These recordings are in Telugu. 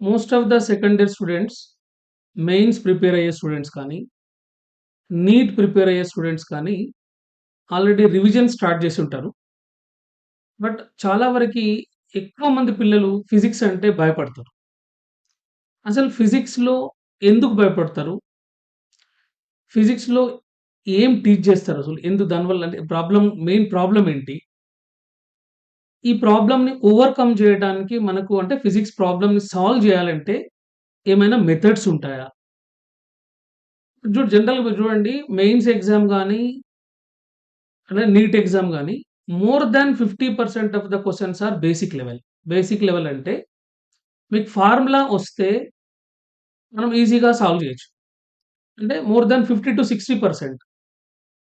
Most of the second year students, mains prepare అయ్యే స్టూడెంట్స్ కానీ, నీట్ ప్రిపేర్ అయ్యే స్టూడెంట్స్ కానీ ఆల్రెడీ రివిజన్ స్టార్ట్ చేసి ఉంటారు. బట్ చాలా వరకి ఎక్కువ మంది పిల్లలు ఫిజిక్స్ అంటే భయపడతారు. అసలు ఫిజిక్స్‌లో ఎందుకు భయపడతారు? ఫిజిక్స్‌లో ఏం టీచ్ చేస్తారసలు? దానివల్ల అంటే మెయిన్ ప్రాబ్లమ్ ఏంటి? ఈ ప్రాబ్లమ్‌ని ఓవర్‌కమ్ చేయడానికి మనకు అంటే ఫిజిక్స్ ప్రాబ్లమ్‌ని సాల్వ్ చేయాలంటే ఏమైనా మెథడ్స్ ఉంటాయా? జనరల్‌గా మీరు చూడండి మెయిన్స్ ఎగ్జామ్ గాని, అంటే నీట్ ఎగ్జామ్ గాని more than 50% of the questions are basic level. Basic level అంటే మీకు ఫార్ములా వస్తే మనం ఈజీగా సాల్వ్ చేయొచ్చు. అంటే మోర్ థాన్ 50-60%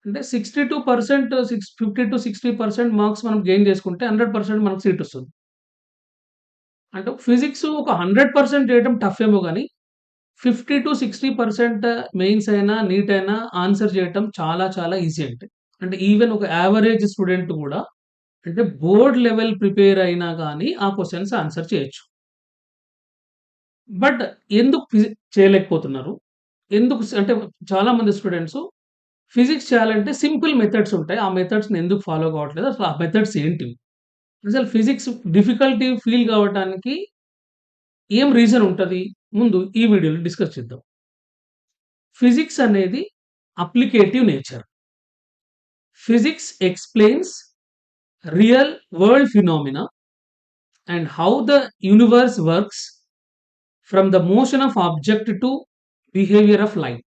అంటే 62% 50-60% మార్క్స్ మనం గెయిన్ చేసుకుంటే 100% మనకు సీట్ వస్తుంది. అంటే ఫిజిక్స్ ఒక 100% చేయడం టఫ్ ఏమో గాని 50-60% మెయిన్స్ అయినా, నీట్ అయినా ఆన్సర్ చేయటం చాలా చాలా ఈజీ అంటే. అంటే ఈవెన్ ఒక యావరేజ్ స్టూడెంట్ గూడా అంటే బోర్డ్ లెవెల్ ప్రిపేర్ అయినా గాని ఆ క్వెషన్స్ ఆన్సర్ చేయొచ్చు. బట్ ఎందుకు చేయలేకపోతున్నారు? అంటే చాలా మంది స్టూడెంట్స్ ఫిజిక్స్ చేయాలంటే సింపుల్ మెథడ్స్ ఉంటాయి. ఆ మెథడ్స్‌ని ఎందుకు ఫాలో కావట్లేదు? అసలు ఆ మెథడ్స్ ఏంటివి? అసలు ఫిజిక్స్ డిఫికల్టీ ఫీల్ కావటానికి ఏం రీజన్ ఉంటది? ముందు ఈ వీడియోలో డిస్కస్ చేద్దాం. ఫిజిక్స్ అనేది applicative nature. Physics explains real world phenomena and how the universe works from the motion of object to behavior of light.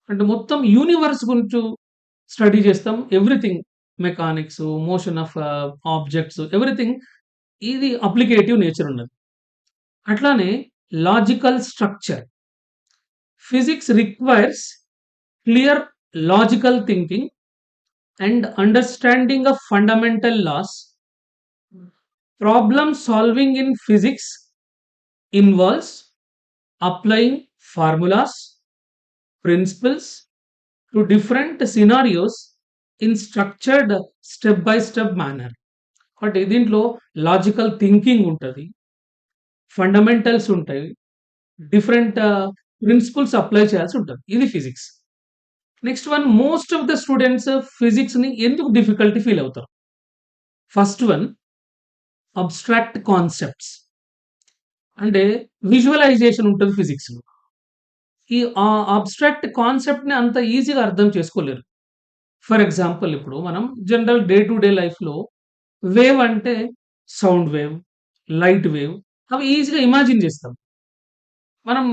అంటే మొత్తం యూనివర్స్ గురించి స్టడీ చేస్తాం. Everything mechanics, motion of objects everything ఇది అప్లికేటివ్ నేచర్ ఉన్నది. అట్లానే logical structure. Physics requires clear logical thinking and understanding of fundamental laws. Problem solving in physics involves applying formulas, principles to different scenarios in structured step by step manner. అంటే దీంట్లో లాజికల్ థింకింగ్ ఉంటది. ఫండమెంటల్స్ ఉంటాయి. డిఫరెంట్ ప్రిన్సిపల్స్ అప్లై చేయాల్సి ఉంటది. ఇది physics. Next one most of the students ఫిజిక్స్‌ని ఎందుకు డిఫికల్టీ ఫీల్ అవుతారు? First one abstract concepts. అంటే విజువలైజేషన్ ఉంటది ఫిజిక్స్‌లో. ఈ అబ్స్ట్రాక్ట్ కాన్సెప్ట్‌ని అంత ఈజీగా అర్థం చేసుకోలేరు. ఫర్ ఎగ్జాంపుల్ ఇప్పుడు మనం జనరల్ డే టు డే లైఫ్‌లో వేవ్ అంటే సౌండ్ వేవ్, లైట్ వేవ్ అవి ఈజీగా ఇమాజిన్ చేస్తాం. మనం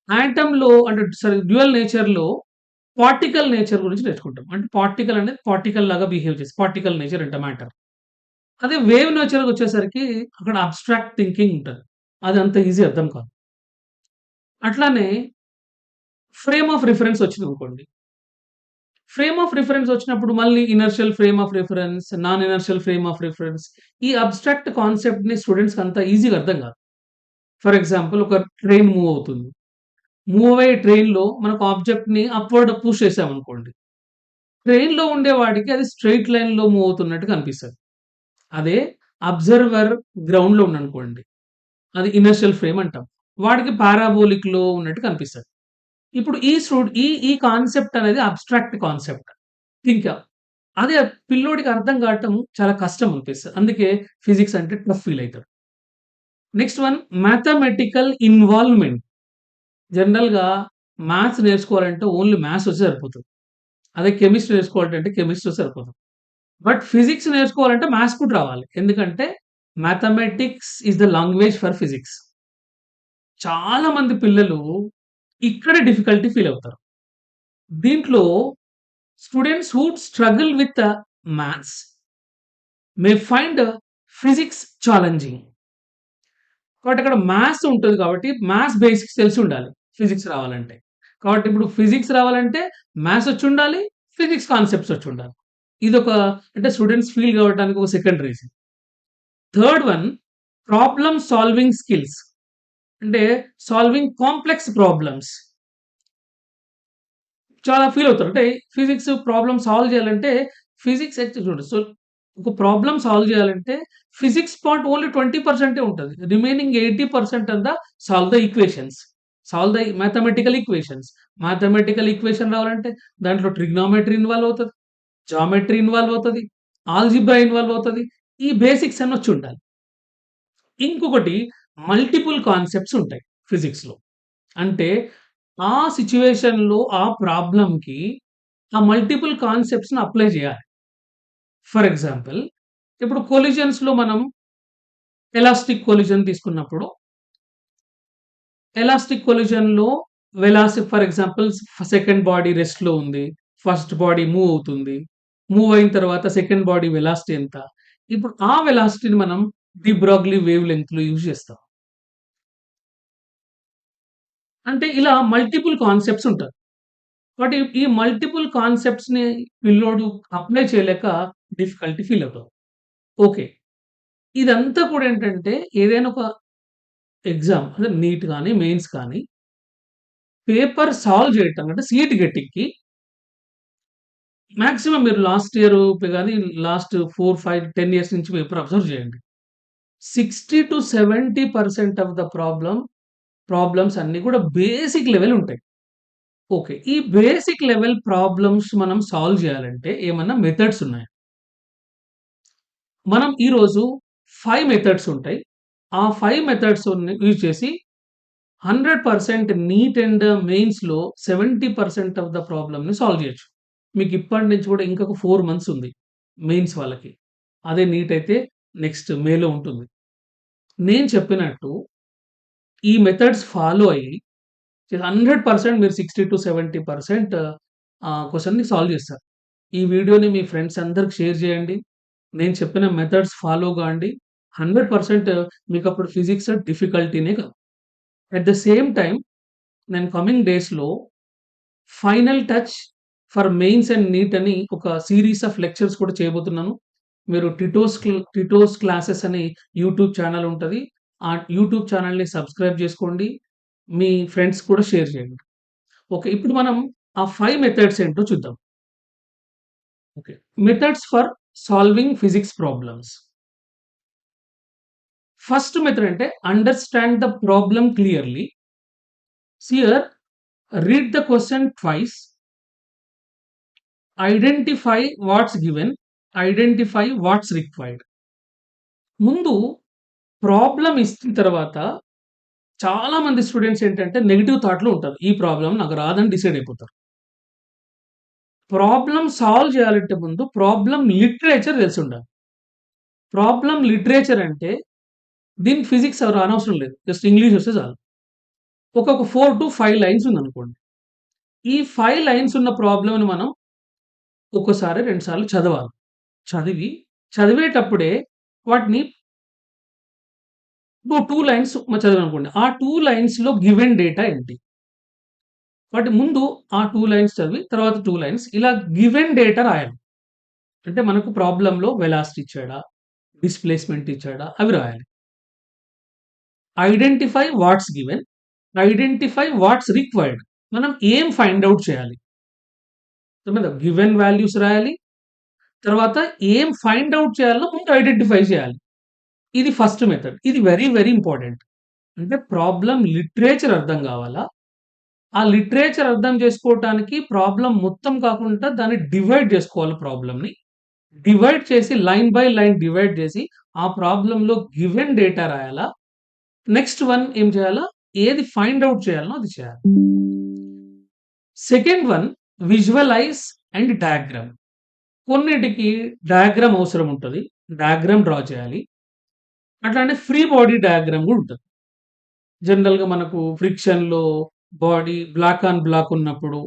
ఆటమ్‌లో అంటే డ్యూయల్ నేచర్‌లో పార్టికల్ నేచర్ గురించి నేర్చుకుంటాం. అంటే పార్టికల్ అనేది పార్టికల్ లాగా బిహేవ్ చేసి పార్టికల్ నేచర్ అంట మ్యాటర్. అదే వేవ్ నేచర్‌కొచ్చేసరికి అక్కడ అబ్స్ట్రాక్ట్ థింకింగ్ ఉంటది. అది అంత ఈజీ అర్థం కాదు. అట్లానే ఫ్రేమ్ ఆఫ్ రిఫరెన్స్ వచ్చిందనుకోండి. ఫ్రేమ్ ఆఫ్ రిఫరెన్స్ వచ్చినప్పుడు మళ్ళీ inertial frame of reference, non inertial frame of reference ఈ అబ్స్ట్రాక్ట్ కాన్సెప్ట్‌ని స్టూడెంట్స్‌కి అంత ఈజీగా అర్థం కాదు. ఫర్ ఎగ్జాంపుల్ ఒక ట్రైన్ మూవ్ అవుతుంది. మూవ్ అయ్యే ట్రైన్‌లో మనకు ఆబ్జెక్ట్‌ని అప్‌వర్డ్ పుష్ చేసామనుకోండి. ట్రైన్‌లో ఉండేవాడికి అది స్ట్రెయిట్ లైన్‌లో మూవ్ అవుతున్నట్టు కనిపిస్తది. అదే అబ్జర్వర్ గ్రౌండ్‌లో ఉన్నాడనుకోండి. అది ఇనర్షియల్ ఫ్రేమ్ అంటాం. వాడికి పారాబోలిక్‌లో ఉన్నట్టు కనిపిస్తది. ఇప్పుడు ఈ కాన్సెప్ట్ అనేది అబ్స్ట్రాక్ట్ కాన్సెప్ట్. ఇంకా అదే పిల్లోడికి అర్థం కావటం చాలా కష్టం అనిపిస్తది. అందుకే ఫిజిక్స్ అంటే టఫ్ ఫీల్ అయితాడు. Next one mathematical involvement. జనరల్‌గా మ్యాథ్స్ నేర్చుకోవాలంటే ఓన్లీ మ్యాథ్స్ వస్తే సరిపోతది. అదే కెమిస్ట్రీ నేర్చుకోవాలంటే కెమిస్ట్రీ వస్తే సరిపోతది. బట్ ఫిజిక్స్ నేర్చుకోవాలంటే మ్యాథ్స్ కూడా రావాలి. ఎందుకంటే mathematics is the language for physics. చాలా మంది పిల్లలు ఇక్కడే డిఫికల్టీ ఫీల్ అవుతారు. దీంట్లో students who struggle with maths may find physics challenging. కాబట్టి అక్కడ మ్యాథ్స్ ఉంటది కాబట్టి మ్యాథ్స్ బేసిక్స్ తెలిసి ఉండాలి ఫిజిక్స్ రావాలంటే. కాబట్టి ఇప్పుడు ఫిజిక్స్ రావాలంటే మ్యాథ్స్ వచ్చుండాలి. ఫిజిక్స్ కాన్సెప్ట్స్ వచ్చుండాలి. ఇదొక అంటే స్టూడెంట్స్ ఫీల్ కావడానికి ఒక second reason. Third one problem solving skills. అంటే సాల్వింగ్ కాంప్లెక్స్ ప్రాబ్లమ్స్. చాలా ఫీల్ అవుతారు. అంటే ఫిజిక్స్ ప్రాబ్లమ్ సాల్వ్ చేయాలంటే ఫిజిక్స్ అయితే చూడండి. ఒక ప్రాబ్లమ్ సాల్వ్ చేయాలంటే ఫిజిక్స్ పార్ట్ ఓన్లీ 20% ఉంటది. రిమైనింగ్ 80% అంతా solve the equations. Solve the mathematical equations. Mathematical equation రావాలంటే దాంట్లో ట్రిగ్నోమెట్రీ ఇన్వాల్వ్ అవుతది. జామెట్రీ ఇన్వాల్వ్ అవుతది. ఆల్జీబ్రా ఇన్వాల్వ్ అవుతది. ఈ బేసిక్స్ అన్ని వచ్చుండాలి. ఇంకొకటి మల్టిపుల్ కాన్సెప్ట్స్ ఉంటాయి ఫిజిక్స్‌లో. అంటే ఆ సిట్యుయేషన్‌లో ఆ ప్రాబ్లమ్‌కి ఆ మల్టిపుల్ కాన్సెప్ట్స్‌ని అప్లై చేయాలి. ఫర్ ఎగ్జాంపుల్ ఇప్పుడు కొలిషన్స్‌లో మనం ఎలాస్టిక్ కొలిషన్ తీసుకున్నప్పుడు, ఎలాస్టిక్ కొలిషన్‌లో ఫర్ ఎగ్జాంపుల్ సెకండ్ బాడీ రెస్ట్‌లో ఉంది. ఫస్ట్ బాడీ మూవ్ అవుతుంది. మూవ్ అయిన తర్వాత సెకండ్ బాడీ వెలాసిటీ ఎంత? ఇప్పుడు ఆ వెలాసిటీని మనం డి బ్రోగ్లీ వేవ్ లెంగ్త్‌లో యూజ్ చేస్తాం. అంటే ఇలా మల్టిపుల్ కాన్సెప్ట్స్ ఉంటాయి. బట్ ఈ మల్టిపుల్ కాన్సెప్ట్స్‌ని పిల్లోడు అప్లై చేయలేక డిఫికల్టీ ఫీల్ అవుతాడు. ఓకే. ఇదంతా కూడా ఏంటంటే ఏదైనా ఒక ఎగ్జామ్ అంటే నీట్ గాని, మెయిన్స్ కానీ పేపర్ సాల్వ్ చేయటం అంటే సీట్ గెట్టింగ్‌కి మాక్సిమం మీరు లాస్ట్ ఇయర్ గాని లాస్ట్ 4, 5, 10 ఇయర్స్ నుంచి పేపర్ అబ్జర్వ్ చేయండి. 60-70% ఆఫ్ ద ప్రాబ్లమ్స్ అన్నీ కూడా బేసిక్ లెవెల్ ఉంటాయి. ఓకే. ఈ బేసిక్ లెవెల్ ప్రాబ్లమ్స్ మనం సాల్వ్ చేయాలంటే ఏమన్నా మెథడ్స్ ఉన్నాయా? మనం ఈరోజు 5 మెథడ్స్ ఉంటాయి. ఆ 5 మెథడ్స్‌ని యూజ్ చేసి 100% నీట్ అండ్ మెయిన్స్‌లో 70% ఆఫ్ ద ప్రాబ్లమ్‌ని సాల్వ్ చేయొచ్చు. మీకు ఇప్పటి నుంచి కూడా ఇంకొక 4 మంత్స్ ఉంది మెయిన్స్ వాళ్ళకి. అదే నీట్ అయితే నెక్స్ట్ మేలో ఉంటుంది. నేను చెప్పినట్టు ఈ మెథడ్స్ ఫాలో అయ్యి 100% మీరు 60-70% క్వెషన్‌ని సాల్వ్ చేస్తారు. ఈ వీడియోని మీ ఫ్రెండ్స్ అందరికి షేర్ చేయండి. నేను చెప్పిన మెథడ్స్ ఫాలో కాండి. 100% మీకప్పుడు ఫిజిక్స్ డిఫికల్టీనే కాదు. అట్ ద సేమ్ టైమ్ నేను కమింగ్ డేస్‌లో final touch for mains and NEET అని ఒక సీరీస్ ఆఫ్ లెక్చర్స్ కూడా చేయబోతున్నాను. మీరు టిటోస్ క్లాసెస్ అని యూట్యూబ్ ఛానెల్ ఉంటది. ఆ యూట్యూబ్ ఛానెల్‌ని సబ్స్క్రైబ్ చేసుకోండి. మీ ఫ్రెండ్స్ కూడా షేర్ చేయండి. ఓకే. ఇప్పుడు మనం ఆ 5 మెథడ్స్ ఏంటో చూద్దాం. Okay. Methods for solving physics problems. First method అంటే understand the problem clearly. Here read the question twice. Identify what's given. Identify what's required. ముందు ప్రాబ్లమ్ ఇచ్చిన తర్వాత చాలా మంది స్టూడెంట్స్ ఏంటంటే నెగెటివ్ థాట్‌లో ఉంటారు. ఈ ప్రాబ్లమ్ నాకు రాదని డిసైడ్ అయిపోతారు. ప్రాబ్లమ్ సాల్వ్ చేయాలంటే ముందు ప్రాబ్లమ్ లిటరేచర్ తెలిసుండాలి. ప్రాబ్లమ్ లిటరేచర్ అంటే దీనికి ఫిజిక్స్ అనవసరం లేదు. జస్ట్ ఇంగ్లీష్ వస్తే చాలు. ఒక 4-5 లైన్స్ ఉందనుకోండి. ఈ 5 లైన్స్ ఉన్న ప్రాబ్లమ్‌ని మనం ఒక్కసారి, 2 సార్లు చదవాలి. చదివి చదివేటప్పుడే వాటిని 2 లైన్స్ చదివామనుకోండి. ఆ 2 లైన్స్‌లో గివెన్ డేటా ఏంటి? వాటి ముందు ఆ 2 లైన్స్ చదివి తర్వాత 2 లైన్స్ ఇలా గివెన్ డేటా రాయాలి. అంటే మనకు ప్రాబ్లమ్‌లో వెలాసిటీ ఇచ్చాడా? డిస్ప్లేస్‌మెంట్ ఇచ్చాడా? అవి రాయాలి. Identify what's given. Identify what's required. మనం ఏం ఫైండ్ ఔట్ చేయాలి? అర్థమైందా? గివెన్ వాల్యూస్ రాయాలి. తర్వాత ఏం ఫైండ్ ఔట్ చేయాలో ముందు ఐడెంటిఫై చేయాలి. ఇది ఫస్ట్ మెథడ్. ఇది వెరీ, వెరీ ఇంపార్టెంట్. అంటే ప్రాబ్లమ్ లిటరేచర్ అర్థం కావాలా? ఆ లిటరేచర్ అర్థం చేసుకోవటానికి ప్రాబ్లమ్ మొత్తం కాకుండా దాన్ని డివైడ్ చేసుకోవాలి ప్రాబ్లమ్‌ని. డివైడ్ చేసి లైన్ బై లైన్ డివైడ్ చేసి ఆ ప్రాబ్లమ్‌లో గివెన్ డేటా రాయాలా? నెక్స్ట్ వన్ ఏం చేయాలా? ఏది ఫైండ్ ఔట్ చేయాలనో అది చేయాలి. Second one visualise and diagram. కొన్నిటికి డయాగ్రామ్ అవసరం ఉంటది. డయాగ్రామ్ డ్రా చేయాలి. అట్లానే ఫ్రీ బాడీ డయాగ్రామ్ గూడా ఉంటది. జనరల్‌గా మనకు ఫ్రిక్షన్‌లో బాడీ బ్లాక్ ఆన్ బ్లాక్ ఉన్నప్పుడు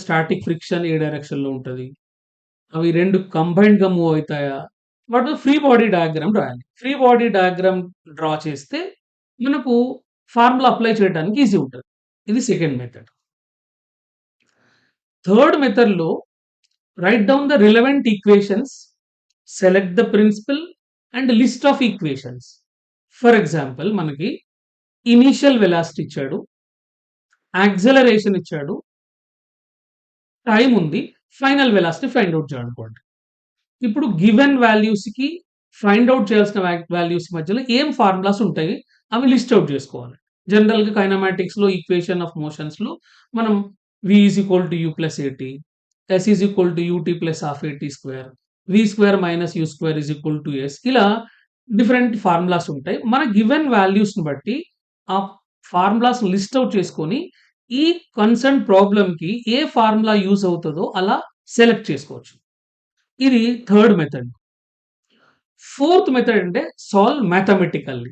స్టాటిక్ ఫ్రిక్షన్ ఏ డైరెక్షన్‌లో ఉంటది. అవి 2 కంబైన్డ్‌గా మూవ్ అయితాయా? వాటి ఫ్రీ బాడీ డయాగ్రామ్ రాయాలి. ఫ్రీ బాడీ డయాగ్రామ్ డ్రా చేస్తే మనకు ఫార్ములా అప్లై చేయడానికి ఈజీ ఉంటది. ఇది సెకండ్ మెథడ్. థర్డ్ మెథడ్‌లో write down the relevant equations, select the principle and list of equations. For example మనకి ఇనీషియల్ వెలాసిటీ ఇచ్చాడు. యాక్సెలరేషన్ ఇచ్చాడు. టైమ్ ఉంది. ఫైనల్ వెలాసిటీ ఫైండ్ ఔట్ చేయాలనుకోండి. ఇప్పుడు గివెన్ వాల్యూస్‌కి ఫైండ్ ఔట్ చేయాల్సిన వాల్యూస్ మధ్యలో ఏం ఫార్ములాస్ ఉంటాయి? అవి లిస్ట్ ఔట్ చేసుకోవాలి. జనరల్‌గా కైనమాటిక్స్‌లో ఈక్వేషన్ ఆఫ్ మోషన్స్‌లో మనం v is equal to u plus at, s is equal to ut plus half at square, v square minus u square is equal to s, ఇలా డిఫరెంట్ ఫార్ములాస్ ఉంటాయి. మన గివెన్ వాల్యూస్‌ని బట్టి ఆ ఫార్ములాస్ లిస్ట్ ఔట్ చేసుకొని ఈ కన్సర్న్ ప్రాబ్లమ్‌కి ఏ ఫార్ములా యూజ్ అవుతదో అలా సెలెక్ట్ చేసుకోవచ్చు. ఇది థర్డ్ మెథడ్. ఫోర్త్ మెథడ్ అంటే సాల్వ్ మ్యాథమెటికల్లీ.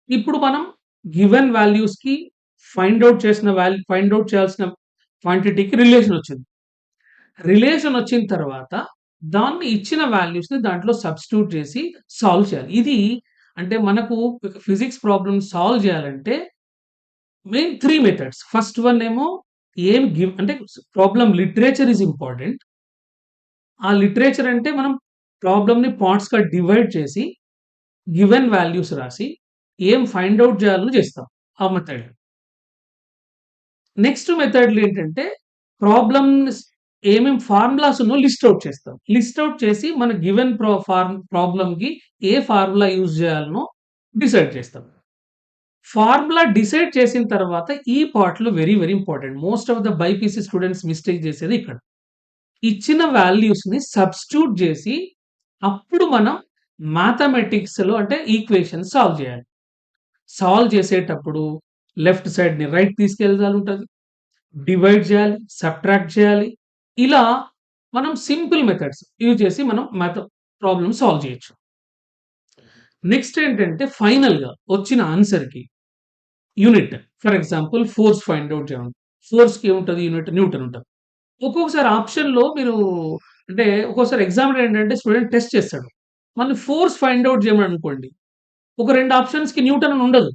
ఇప్పుడు మనం గివెన్ వాల్యూస్‌కి ఫైండ్ ఔట్ చేయాల్సిన క్వాంటిటీకి రిలేషన్ వచ్చింది. రిలేషన్ వచ్చిన తర్వాత దాన్ని ఇచ్చిన వాల్యూస్‌ని దాంట్లో సబ్స్టిట్యూట్ చేసి సాల్వ్ చేయాలి. ఇది అంటే మనకు ఫిజిక్స్ ప్రాబ్లమ్ సాల్వ్ చేయాలంటే మెయిన్ 3 మెథడ్స్. ఫస్ట్ వన్ ఏమో అంటే ప్రాబ్లమ్ లిటరేచర్ ఈస్ ఇంపార్టెంట్. ఆ లిటరేచర్ అంటే మనం ప్రాబ్లమ్‌ని పార్ట్స్‌గా డివైడ్ చేసి గివెన్ వాల్యూస్ రాసి ఏం ఫైండ్ ఔట్ చేయాలో చేస్తాం ఆ మెథడ్. నెక్స్ట్ మెథడ్‌లో ఏంటంటే ప్రాబ్లమ్స్ ఏమేం ఫార్ములాస్ ఉన్నో లిస్ట్ ఔట్ చేస్తాం. లిస్ట్ ఔట్ చేసి మన గివెన్ ప్రాబ్లమ్‌కి ఏ ఫార్ములా యూజ్ చేయాలనో డిసైడ్ చేస్తాం. ఫార్ములా డిసైడ్ చేసిన తర్వాత ఈ పార్ట్‌లో very very important. Most of the BiPC students mistake చేసేది ఇక్కడ. ఇచ్చిన వాల్యూస్‌ని సబ్స్టిట్యూట్ చేసి అప్పుడు మనం మ్యాథమెటిక్స్‌లో అంటే ఈక్వేషన్స్ సాల్వ్ చేయాలి. సాల్వ్ చేసేటప్పుడు లెఫ్ట్ సైడ్‌ని రైట్ తీసుకెళ్ళాలుంటది. డివైడ్ చేయాలి, సబ్ట్రాక్ట్ చేయాలి. ఇలా మనం సింపుల్ మెథడ్స్ యూజ్ చేసి మనం ప్రాబ్లమ్ సాల్వ్ చేయొచ్చు. నెక్స్ట్ ఏంటంటే ఫైనల్‌గా వచ్చిన ఆన్సర్‌కి unit, for example force find out చేయాలి. ఫోర్స్‌కి ఏముంటది? యూనిట్ న్యూటన్ ఉంటది. ఒక్కొక్కసారి ఆప్షన్‌లో మీరు అంటే ఒక్కోసారి ఎగ్జామినర్ ఏంటంటే స్టూడెంట్ టెస్ట్ చేస్తాడు. మళ్ళీ ఫోర్స్ ఫైండ్ ఔట్ చేయమని అనుకోండి. ఒక 2 ఆప్షన్స్‌కి న్యూటన్ అని ఉండదు.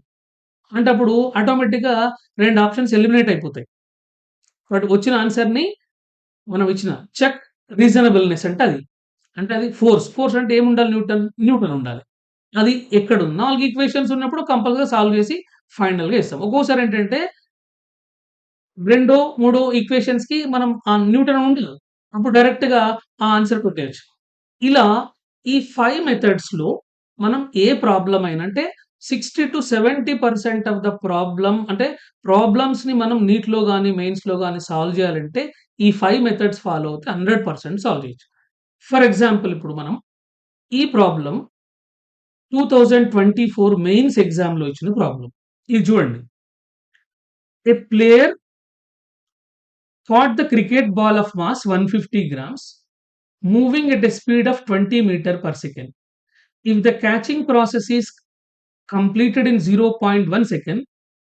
అంటే అప్పుడు ఆటోమేటిక్‌గా 2 ఆప్షన్స్ ఎలిమినేట్ అయిపోతాయి. బట్ వచ్చిన ఆన్సర్‌ని మనం ఇచ్చిన చెక్ రీజనబుల్‌నెస్ అంటే అది. అంటే అది ఫోర్స్. ఫోర్స్ అంటే ఏముండాలి? న్యూటన్ ఉండాలి. అది ఎక్కడుంది? 4 ఈక్వేషన్స్ ఉన్నప్పుడు కంపల్సరీగా సాల్వ్ చేసి ఫైనల్‌గా ఇస్తాం. ఒక్కోసారి ఏంటంటే రెండో, మూడో ఈక్వేషన్స్‌కి మనం ఆ న్యూటన్ ఉండదు. అప్పుడు డైరెక్ట్‌గా ఆ ఆన్సర్ కొట్టేయొచ్చు. ఇలా ఈ 5 మెథడ్స్‌లో మనం ఏ ప్రాబ్లమ్ అయినా అంటే 60-70% ఆఫ్ ద ప్రాబ్లమ్ అంటే ప్రాబ్లమ్స్‌ని మనం నీట్‌లో గాని, మెయిన్స్‌లో గాని సాల్వ్ చేయాలంటే ఈ 5 మెథడ్స్ ఫాలో అవుతే 100% సాల్వ్ చేయొచ్చు. ఫర్ ఎగ్జాంపుల్ ఇప్పుడు మనం ఈ ప్రాబ్లమ్ 2024 మెయిన్స్ ఎగ్జామ్‌లో ఇచ్చిన ప్రాబ్లమ్. ఇది చూడండి. ఏ player caught the cricket ball of mass 150 grams moving at a speed of 20 meter per second. If the catching process is completed in 0.1 second,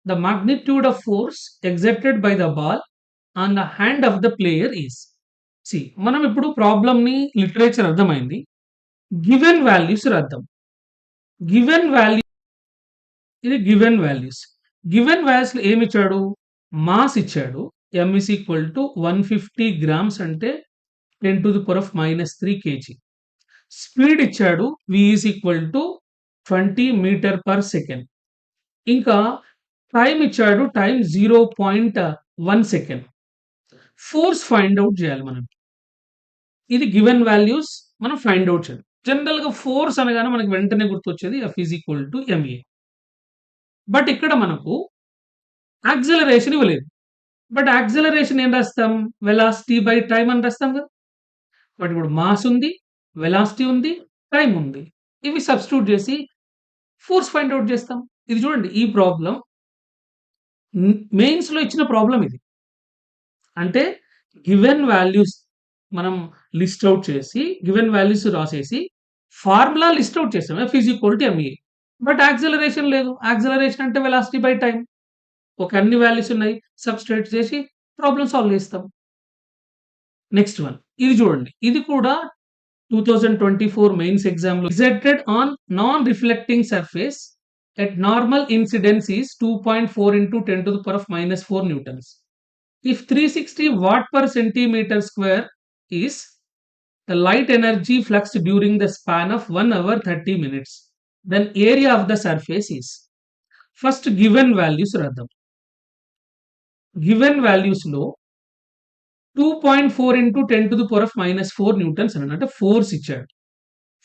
the magnitude of force exerted by the ball on the hand of the player is. See, మనం ఇప్పుడు ప్రాబ్లమ్ ని లిటరేచర్ అర్థమైంది. గివెన్ వాల్యూస్ రాద్దాం. గివెన్ వాల్యూ ఇది గివెన్ వాల్యూస్. గివెన్ వాల్యూస్ లో ఏమి ఇచ్చాడు? మాస్ ఇచ్చాడు. m is equal to 150 grams అంటే 10 to the power of -3 kg. Speed ఇచ్చాడు. v is equal to 20 metre per second. ఇంకా టైం ఇచ్చాడు. Time 0.1 second. Force find out చేయాలి మనం. ఇది గివెన్ వాల్యూస్ మనం ఫైండ్ ఔట్ చేయాలి. జనరల్‌గా ఫోర్స్ అనగానే మనకు వెంటనే గుర్తొచ్చేది F is equal to ma. But ఇక్కడ మనకు యాక్సిలరేషన్ ఇవ్వలేదు. బట్ యాక్సిలరేషన్ ఏం రాస్తాం? వెలాసిటీ బై టైమ్ అని రాస్తాం కదా! బట్ ఇప్పుడు మాస్ ఉంది, వెలాసిటీ ఉంది, టైమ్ ఉంది. ఇవి సబ్స్టిట్యూట్ చేసి ఫోర్స్ ఫైండ్ ఔట్ చేస్తాం. ఇది చూడండి ఈ ప్రాబ్లమ్ మెయిన్స్‌లో ఇచ్చిన ప్రాబ్లమ్ ఇది. అంటే గివెన్ వాల్యూస్ మనం లిస్ట్ ఔట్ చేసి, గివెన్ వాల్యూస్ రాసేసి ఫార్ములా లిస్ట్ ఔట్ చేసాం. F is equal to ma. But acceleration లేదు. యాక్సిలరేషన్ అంటే వెలాసిటీ బై టైమ్. ఓకే. అన్ని వాల్యూస్ ఉన్నాయి. సబ్‌స్టిట్యూట్ చేసి ప్రాబ్లమ్ సాల్వ్ చేస్తాం. Next one. ఇది చూడండి. ఇది కూడా 2024 మెయిన్స్ ఎగ్జామ్‌లో exerted on non reflecting surface at normal incidence is 2.4 into 10 to the power of -4 newtons. If 360 watt per centimeter square is the light energy flux during the span of 1 hour 30 minutes, then area of the surface is. First given values రాద్దాం. గివెన్ వాల్యూస్‌లో 2.4 ఇంటూ 10⁻⁻⁴ న్యూటన్స్ అన్నాడు. అంటే ఫోర్స్ ఇచ్చాడు.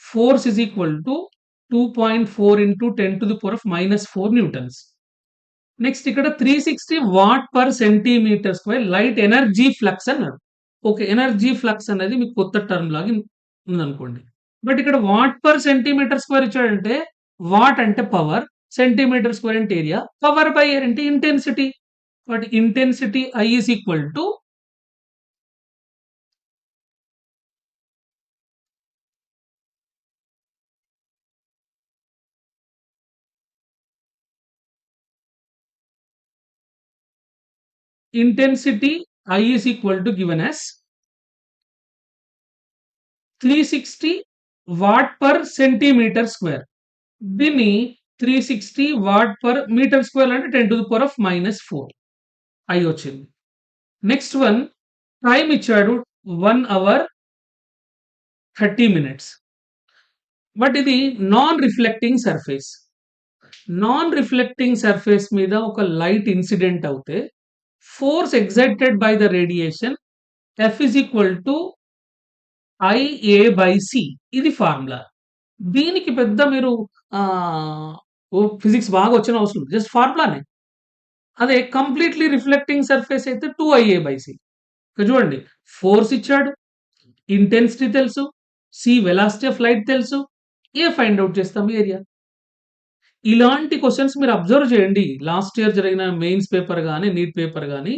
Force is equal to 2.4 into 10⁻⁻⁴ newtons. Next ఇక్కడ 360 watt per centimetre square light energy flux అన్నాడు. ఓకే. ఎనర్జీ ఫ్లక్స్ అనేది మీకు కొత్త టర్మ్ లాగా ఉందనుకోండి. బట్ ఇక్కడ వాట్ పర్ సెంటీమీటర్ స్క్వేర్ ఇచ్చాడంటే వాట్ అంటే పవర్, సెంటీమీటర్ స్క్వేర్ అంటే ఏరియా, పవర్ బై ఏరియా అంటే intensity. But intensity I is equal to given as 360 watt per centimetre square. దీన్ని 360 వాట్ పర్ మీటర్ స్క్వేర్ అంటే 10⁻⁻⁴ I వచ్చింది. నెక్స్ట్ వన్ టైం ఇచ్చాడు 1 అవర్ 30 మినిట్స్. బట్ ఇది non reflecting surface. Non reflecting surface మీద ఒక లైట్ ఇన్సిడెంట్ అవుతే force exerted by the radiation F is equal to IA/C. ఇది ఫార్ములా. దీనికి పెద్ద మీరు ఫిజిక్స్ బాగా వచ్చిన అవసరం లేదు. జస్ట్ ఫార్ములానే. అదే కంప్లీట్లీ రిఫ్లెక్టింగ్ సర్ఫేస్ అయితే 2IA/C. ఇక్కడ చూడండి, ఫోర్స్ ఇచ్చాడు, ఇంటెన్సిటీ తెలుసు, సి వెలాసిటీ ఆఫ్ లైట్ తెలుసు, ఏ ఫైండ్ అవుట్ చేస్తాం ఏరియా. ఇలాంటి క్వశ్చన్స్ మీరు అబ్జర్వ్ చేయండి. లాస్ట్ ఇయర్ జరిగిన మెయిన్స్ పేపర్ గాని, నీట్ పేపర్ గాని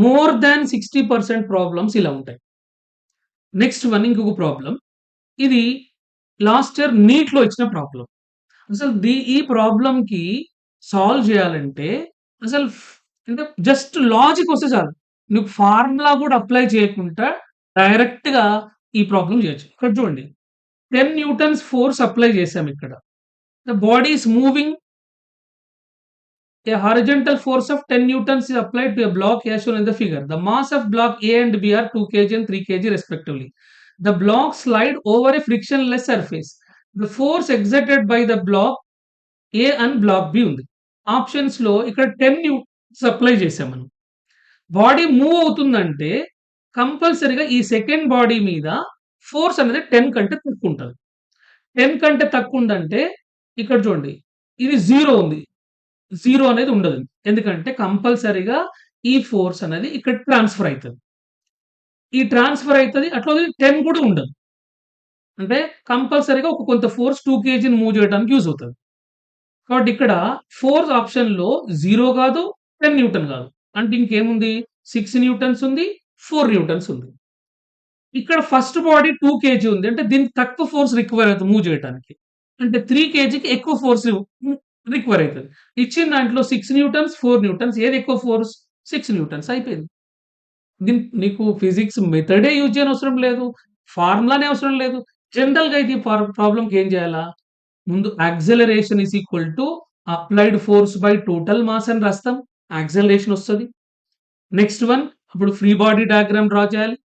మోర్ దాన్ 60% ప్రాబ్లమ్స్ ఇలా ఉంటాయి. నెక్స్ట్ వన్ ఇంకొక ప్రాబ్లం. ఇది లాస్ట్ ఇయర్ నీట్‌లో ఇచ్చిన ప్రాబ్లమ్. అసలు ఈ ప్రాబ్లమ్‌కి సాల్వ్ చేయాలంటే అసలు అంటే జస్ట్ లాజిక్ వస్తే చాలు. నువ్వు ఫార్ములా కూడా అప్లై చేయకుండా డైరెక్ట్‌గా ఈ ప్రాబ్లమ్ చేయొచ్చు. ఇక్కడ చూడండి, 10 న్యూటన్స్ ఫోర్స్ అప్లై చేసాం ఇక్కడ. The body is moving. A horizontal force of 10 newtons is applied to a block as shown in the figure. The mass of block A and B are 2 kg and 3 kg respectively. The blocks slide over a frictionless surface. The force exerted by the block A and block B ఉంది. ఆప్షన్స్ లో ఇక్కడ 10 న్యూటన్స్ అప్లై చేసాం మనం. బాడీ మూవ్ అవుతుందంటే కంపల్సరీగా ఈ సెకండ్ బాడీ మీద ఫోర్స్ అనేది 10 కంటే తక్కువ ఉంటుంది. 10 కంటే తక్కువ ఉందంటే ఇక్కడ చూడండి, ఇది 0 ఉంది. 0 అనేది ఉండదు. ఎందుకంటే కంపల్సరీగా ఈ ఫోర్స్ అనేది ఇక్కడ ట్రాన్స్‌ఫర్ అయితది. ఈ ట్రాన్స్‌ఫర్ అయితది. అట్లా 10 కూడా ఉండదు. అంటే కంపల్సరీగా ఒక కొంత ఫోర్స్ 2 కేజీని మూవ్ చేయడానికి యూజ్ అవుతది. కాబట్టి ఇక్కడ ఫోర్స్ ఆప్షన్‌లో 0 కాదు, 10 న్యూటన్ కాదు. అంటే ఇంకేముంది, 6 న్యూటన్స్ ఉంది, 4 న్యూటన్స్ ఉంది. ఇక్కడ ఫస్ట్ బాడీ 2 కేజీ ఉంది. అంటే దీనికి తక్కువ ఫోర్స్ రిక్వైర్ అవుతుంది మూవ్ చేయడానికి. అంటే 3 కేజీకి ఎక్కువ ఫోర్స్ రిక్వైర్ అయితది. ఇచ్చిన దాంట్లో 6 న్యూటన్స్, 4 న్యూటన్స్ ఏది ఎక్కువ ఫోర్స్? 6 న్యూటన్స్ అయిపోయింది. నీకు ఫిజిక్స్ మెథడే యూజ్ చేయనవసరం లేదు. ఫార్ములానే అవసరం లేదు. జనరల్‌గా అయితే ప్రాబ్లమ్‌కి ఏం చేయాలా? ముందు acceleration is equal to applied force by total mass అని రాస్తాం. యాక్సెలరేషన్ వస్తది. నెక్స్ట్ వన్ అప్పుడు ఫ్రీ బాడీ డయాగ్రామ్ డ్రా చేయాలి.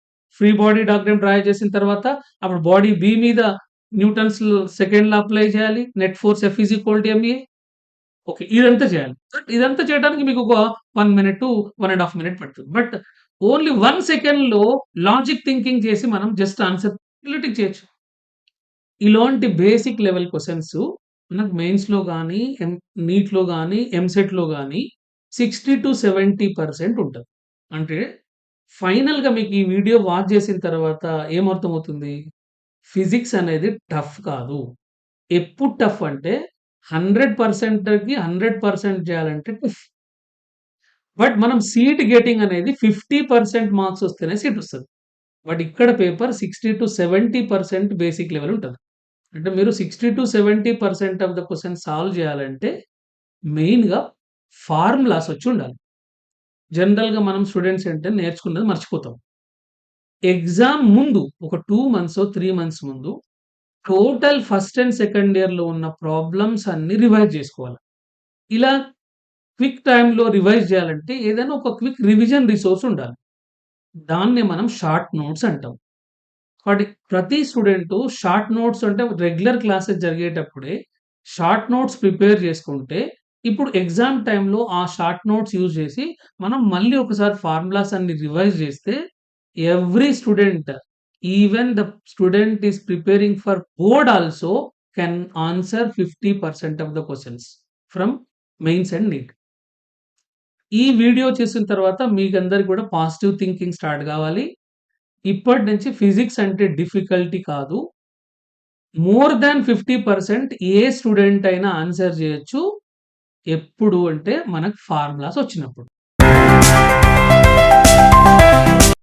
ఫ్రీ బాడీ డయాగ్రామ్ డ్రా చేసిన తర్వాత అప్పుడు బాడీ బి మీద న్యూటన్స్ సెకండ్ లా అప్లై చేయాలి. Net force F is equal to MA. Okay. ఇదంతా చేయాలి. ఇదంతా చేయడానికి మీకు ఒక 1 మినిట్ టు 1 ½ మినిట్ పడుతుంది. బట్ ఓన్లీ 1 సెకండ్‌లో లాజిక్ థింకింగ్ చేసి మనం జస్ట్ ఆన్సర్ టిక్ చేయొచ్చు. ఇలాంటి బేసిక్ లెవెల్ క్వెషన్స్ మనకు మెయిన్స్‌లో గాని, నీట్‌లో గాని, ఎంసెట్‌లో గాని 60-70% ఉంటది. అంటే ఫైనల్‌గా మీకు ఈ వీడియో వాచ్ చేసిన తర్వాత ఏమర్థమవుతుంది? ఫిజిక్స్ అనేది టఫ్ కాదు. ఎప్పుడు టఫ్ అంటే 100%కి 100% చేయాలంటే టఫ్. బట్ మనం సీట్ గెట్టింగ్ అనేది 50% మార్క్స్ వస్తేనే సీట్ వస్తది. బట్ ఇక్కడ పేపర్ 60-70% బేసిక్ లెవెల్ ఉంటది. అంటే మీరు 60-70% ఆఫ్ ద క్వెషన్ సాల్వ్ చేయాలంటే మెయిన్‌గా ఫార్ములాస్ వచ్చి ఉండాలి. జనరల్‌గా మనం స్టూడెంట్స్ అంటే నేర్చుకున్నది మర్చిపోతాం. ఎగ్జామ్ ముందు ఒక 2 మంత్సో, 3 మంత్స్ ముందు టోటల్ ఫస్ట్ అండ్ సెకండ్ ఇయర్‌లో ఉన్న ప్రాబ్లమ్స్ అన్నీ రివైజ్ చేసుకోవాలి. ఇలా క్విక్ టైమ్‌లో రివైజ్ చేయాలంటే ఏదైనా ఒక క్విక్ రివిజన్ రిసోర్స్ ఉండాలి. దాన్నే మనం షార్ట్ నోట్స్ అంటాం. కాబట్టి ప్రతి స్టూడెంటు షార్ట్ నోట్స్ అంటే రెగ్యులర్ క్లాసెస్ జరిగేటప్పుడే షార్ట్ నోట్స్ ప్రిపేర్ చేసుకుంటే ఇప్పుడు ఎగ్జామ్ టైమ్‌లో ఆ షార్ట్ నోట్స్ యూజ్ చేసి మనం మళ్ళీ ఒకసారి ఫార్ములాస్ అన్ని రివైజ్ చేస్తే Every student, even the student is preparing for board also, can answer 50% of the questions from mains and NEET. ఈ వీడియో చేసిన తర్వాత మీకందరికి కూడా పాజిటివ్ థింకింగ్ స్టార్ట్ కావాలి. ఇప్పటి నుంచి ఫిజిక్స్ అంటే డిఫికల్టీ కాదు. మోర్ దాన్ 50% ఏ స్టూడెంట్ అయినా ఆన్సర్ చేయొచ్చు. ఎప్పుడు అంటే మనకు ఫార్ములాస్ వచ్చినప్పుడు.